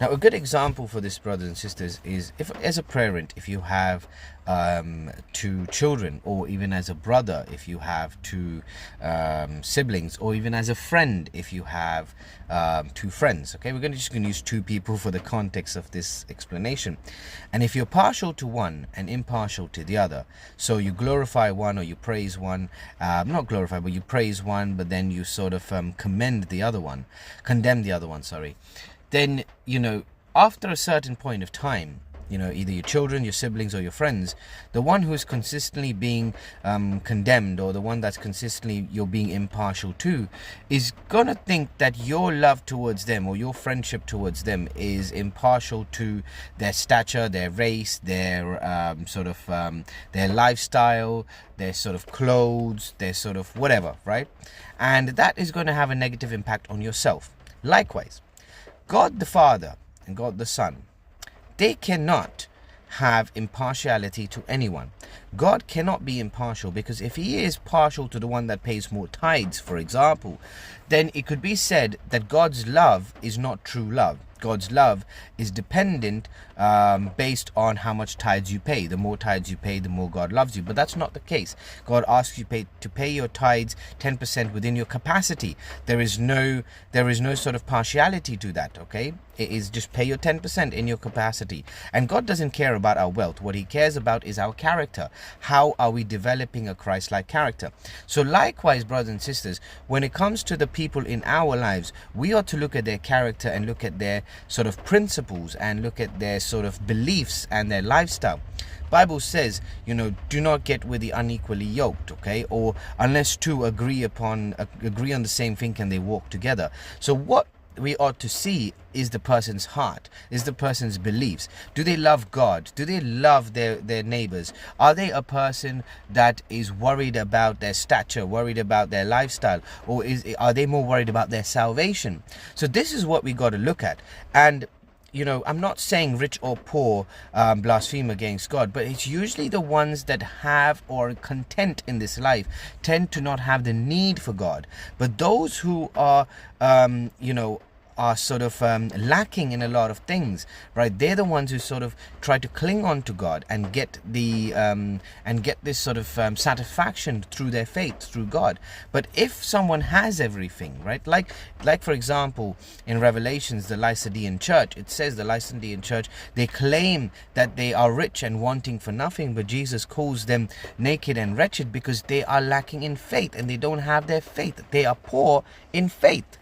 Now, a good example for this, brothers and sisters, is if, as a parent, if you have two children, or even as a brother, if you have two siblings, or even as a friend, if you have two friends. Okay, we're just going to use two people for the context of this explanation. And if you're partial to one and impartial to the other, so you glorify one or you praise one, not glorify, but you praise one, but then you sort of condemn the other one, sorry. Then, after a certain point of time, either your children, your siblings, or your friends, the one who's consistently being condemned, or the one that's consistently you're being impartial to, is going to think that your love towards them or your friendship towards them is impartial to their stature, their race, their their lifestyle, their sort of clothes, their sort of whatever, right? And that is going to have a negative impact on yourself. Likewise, God the Father and God the Son, they cannot have impartiality to anyone. God cannot be impartial, because if he is partial to the one that pays more tithes, for example, then it could be said that God's love is not true love. God's love is dependent based on how much tithes you pay. The more tithes you pay, the more God loves you. But that's not the case. God asks you to pay your tithes 10% within your capacity. There is no sort of partiality to that, okay? It is just pay your 10% in your capacity. And God doesn't care about our wealth. What he cares about is our character. How are we developing a Christ-like character? So likewise, brothers and sisters, when it comes to the people in our lives, we ought to look at their character and look at their sort of principles and look at their sort of beliefs and their lifestyle. Bible says, do not get with the unequally yoked, okay? Or unless two agree on the same thing, can they walk together? So what we ought to see is the person's heart, is the person's beliefs. Do they love God? Do they love their neighbors? Are they a person that is worried about their stature, worried about their lifestyle, or are they more worried about their salvation? So this is what we got to look at. And I'm not saying rich or poor blaspheme against God, but it's usually the ones that have or are content in this life tend to not have the need for God. But those who are, are sort of lacking in a lot of things, right? They're the ones who sort of try to cling on to God and get this sort of satisfaction through their faith, through God. But if someone has everything, right? Like for example, in Revelations, the Laodicean church, it says the Laodicean church, they claim that they are rich and wanting for nothing, but Jesus calls them naked and wretched because they are lacking in faith and they don't have their faith. They are poor in faith.